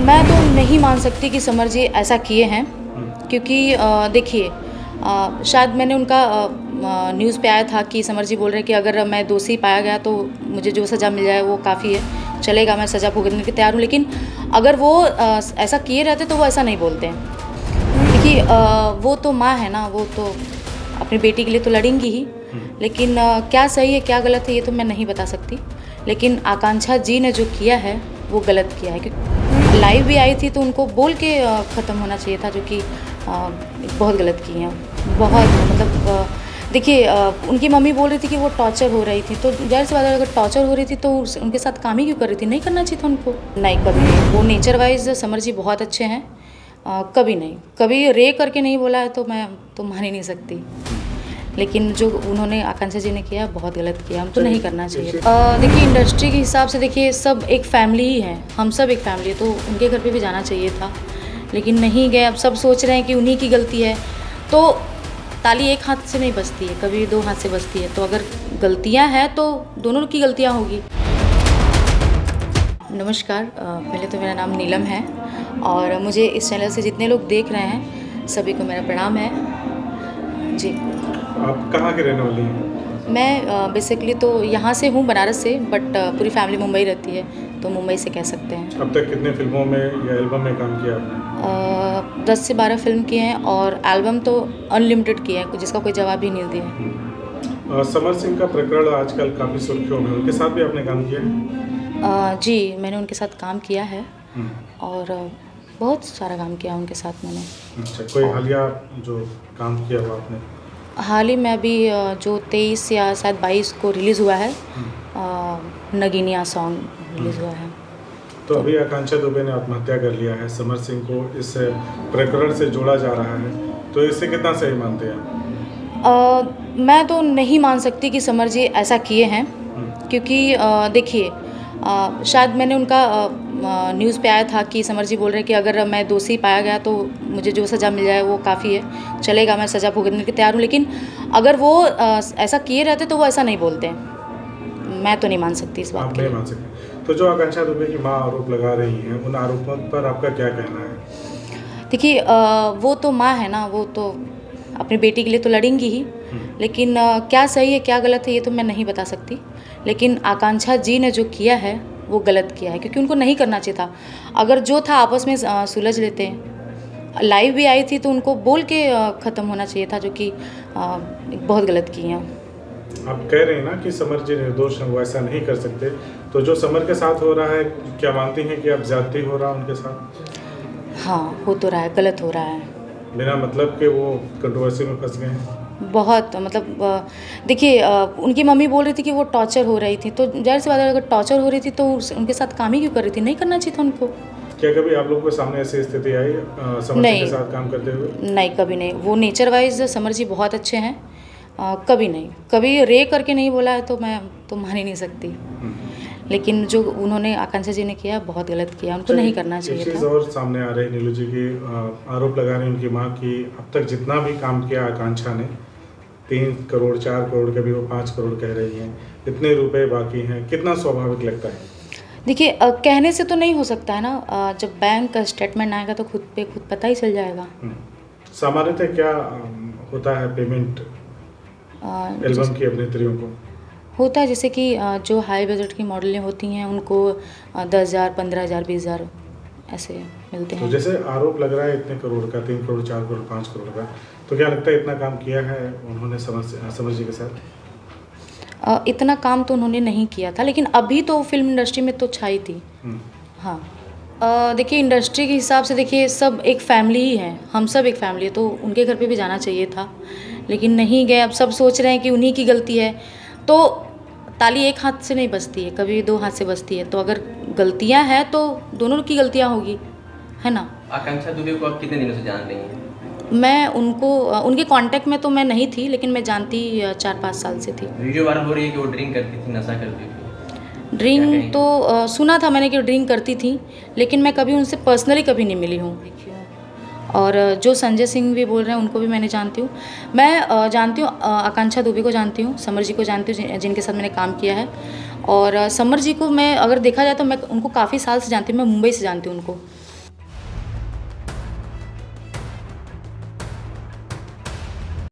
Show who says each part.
Speaker 1: मैं तो नहीं मान सकती कि समर जी ऐसा किए हैं, क्योंकि देखिए शायद मैंने उनका न्यूज़ पे आया था कि समर जी बोल रहे हैं कि अगर मैं दोषी पाया गया तो मुझे जो सज़ा मिल जाए वो काफ़ी है, चलेगा, मैं सज़ा भुगतने के तैयार हूँ। लेकिन अगर वो ऐसा किए रहते तो वो ऐसा नहीं बोलते हैं। देखिए वो तो माँ है ना, वो तो अपनी बेटी के लिए तो लड़ेंगी ही, लेकिन क्या सही है क्या गलत है ये तो मैं नहीं बता सकती। लेकिन आकांक्षा जी ने जो किया है वो गलत किया है, क्योंकि लाइव भी आई थी तो उनको बोल के ख़त्म होना चाहिए था, जो कि बहुत गलत किए हैं। बहुत मतलब देखिए उनकी मम्मी बोल रही थी कि वो टॉर्चर हो रही थी, तो ज़ाहिर सी बात है अगर टॉर्चर हो रही थी तो उनके साथ काम ही क्यों कर रही थी, नहीं करना चाहिए था उनको। नहीं, कभी नहीं। वो नेचर वाइज समर जी बहुत अच्छे हैं, कभी नहीं, कभी रे करके नहीं बोला है तो मैं तो मान ही नहीं सकती। लेकिन जो उन्होंने आकांक्षा जी ने किया बहुत गलत किया, हमको नहीं करना चाहिए। देखिए इंडस्ट्री के हिसाब से देखिए सब एक फैमिली ही है, हम सब एक फैमिली है, तो उनके घर पे भी जाना चाहिए था, लेकिन नहीं गए। अब सब सोच रहे हैं कि उन्हीं की गलती है, तो ताली एक हाथ से नहीं बजती है, कभी दो हाथ से बजती है। तो अगर गलतियाँ हैं तो दोनों की गलतियाँ होगी। नमस्कार, पहले तो मेरा नाम नीलम है और मुझे इस चैनल से जितने लोग देख रहे हैं सभी को मेरा प्रणाम है जी।
Speaker 2: आप कहाँ के रहने वाली हैं?
Speaker 1: मैं बेसिकली तो यहाँ से हूँ, बनारस से, बट पूरी फैमिली मुंबई रहती है, तो मुंबई से कह सकते हैं।
Speaker 2: अब तक कितने फिल्मों में या एल्बम में काम किया आपने?
Speaker 1: 10 से 12 फिल्म किए हैं और एल्बम तो अनलिमिटेड किए हैं, जिसका कोई जवाब ही नहीं दिया।
Speaker 2: समर सिंह का प्रकरण आजकल काफ़ी सुर्खियों में, उनके साथ भी आपने काम किया है?
Speaker 1: जी, मैंने उनके साथ काम किया है और बहुत सारा काम किया उनके साथ मैंने।
Speaker 2: अच्छा, कोई हालिया जो काम किया हुआ आपने?
Speaker 1: हाल ही में अभी जो 23 या शायद 22 को रिलीज़ हुआ है, नगीनिया सॉन्ग रिलीज़ हुआ है।
Speaker 2: तो अभी आकांक्षा दुबे ने आत्महत्या कर लिया है, समर सिंह को इस प्रकरण से जोड़ा जा रहा है, तो इससे कितना सही मानते हैं?
Speaker 1: मैं तो नहीं मान सकती कि समर जी ऐसा किए हैं, क्योंकि देखिए शायद मैंने उनका न्यूज़ पे आया था कि समर जी बोल रहे हैं कि अगर मैं दोषी पाया गया तो मुझे जो सज़ा मिल जाए वो काफ़ी है, चलेगा, मैं सज़ा भुगतने के तैयार हूँ। लेकिन अगर वो ऐसा किए रहते तो वो ऐसा नहीं बोलते हैं। मैं तो नहीं मान सकती इस बात
Speaker 2: आप
Speaker 1: के
Speaker 2: नहीं
Speaker 1: लिए।
Speaker 2: मान सकते। तो जो आकांक्षा दुबे की माँ आरोप लगा रही हैं, उन आरोपों पर आपका क्या कहना है?
Speaker 1: देखिए वो तो माँ है ना, वो तो अपनी बेटी के लिए तो लड़ेंगी ही, लेकिन क्या सही है क्या गलत है ये तो मैं नहीं बता सकती। लेकिन आकांक्षा जी ने जो किया है वो गलत किया है, क्योंकि उनको नहीं करना चाहिए था। अगर जो था आपस में सुलझ लेते, लाइव भी आई थी तो उनको बोल के ख़त्म होना चाहिए था, जो कि बहुत गलत किए हैं।
Speaker 2: आप कह रहे हैं ना कि समर जी निर्दोष हैं, वो ऐसा नहीं कर सकते, तो जो समर के साथ हो रहा है, क्या मानती हैं कि अब ज्यादती हो रहा है उनके साथ?
Speaker 1: हाँ, हो तो रहा है, गलत हो रहा है।
Speaker 2: बिना मतलब के वो कंट्रोवर्सी में फंस गए हैं।
Speaker 1: बहुत मतलब देखिए उनकी मम्मी बोल रही थी कि वो टॉर्चर हो रही थी, तो ज़ाहिर सी बात है अगर टॉर्चर हो रही थी तो उनके साथ काम ही क्यों कर रही थी, नहीं करना चाहिए था उनको।
Speaker 2: क्या कभी आप लोगों के सामने ऐसी स्थिति आई समर सिंह के साथ काम करते हुए?
Speaker 1: नहीं, कभी नहीं। वो नेचर वाइज समर जी बहुत अच्छे हैं, कभी नहीं, कभी रे करके नहीं बोला है तो मैं तो मान ही नहीं सकती। लेकिन जो उन्होंने आकांक्षा जी ने किया बहुत गलत किया, उनको नहीं करना चाहिए
Speaker 2: चीज़
Speaker 1: था।
Speaker 2: और सामने आ रही, नीलू जी की आरोप लगा रही उनकी माँ की अब तक जितना भी काम किया आकांक्षा ने, 3 करोड़ 4 करोड़ कभी वो 5 करोड़ कह रही हैं, इतने रुपए बाकी हैं, कितना स्वाभाविक लगता है?
Speaker 1: देखिए कहने से तो नहीं हो सकता है ना, जब बैंक का स्टेटमेंट आएगा तो खुद पे खुद पता ही चल जाएगा।
Speaker 2: सामान्यतः क्या होता है पेमेंट एल्बम की अभिनेत्रियों को?
Speaker 1: होता है जैसे कि जो हाई बजट की मॉडलें होती हैं उनको 10,000, 15,000, 20,000 ऐसे मिलते
Speaker 2: तो
Speaker 1: हैं।
Speaker 2: जैसे आरोप लग रहा है इतने करोड़ का, 3 करोड़ 4 करोड़ 5 करोड़ का, तो क्या लगता है इतना काम किया है उन्होंने समर जी के साथ?
Speaker 1: इतना काम तो उन्होंने नहीं किया था, लेकिन अभी तो फिल्म इंडस्ट्री में तो छाई थी। हाँ, देखिए इंडस्ट्री के हिसाब से देखिए सब एक फैमिली ही है, हम सब एक फैमिली है, तो उनके घर पे भी जाना चाहिए था, लेकिन नहीं गए। अब सब सोच रहे हैं कि उन्हीं की गलती है, तो ताली एक हाथ से नहीं बजती है, कभी दो हाथ से बजती है। तो अगर गलतियां हैं तो दोनों की गलतियां होगी, है ना।
Speaker 3: आकांक्षा दुबे को आप कितने दिनों से जान रही हैं?
Speaker 1: मैं उनको उनके कांटेक्ट में तो मैं नहीं थी, लेकिन मैं जानती 4-5 साल से थी।
Speaker 3: वीडियो वायरल हो रही है कि वो ड्रिंक करती थी, नशा करती थी।
Speaker 1: ड्रिंक तो सुना था मैंने कि ड्रिंक करती थी, लेकिन मैं कभी उनसे पर्सनली कभी नहीं मिली हूँ। और जो संजय सिंह भी बोल रहे हैं उनको भी मैंने जानती हूँ। मैं जानती हूँ आकांक्षा दुबे को जानती हूँ, समर जी को जानती हूँ जिनके साथ मैंने काम किया है। और समर जी को मैं अगर देखा जाए तो मैं उनको काफ़ी साल से जानती हूँ, मैं मुंबई से जानती हूँ उनको।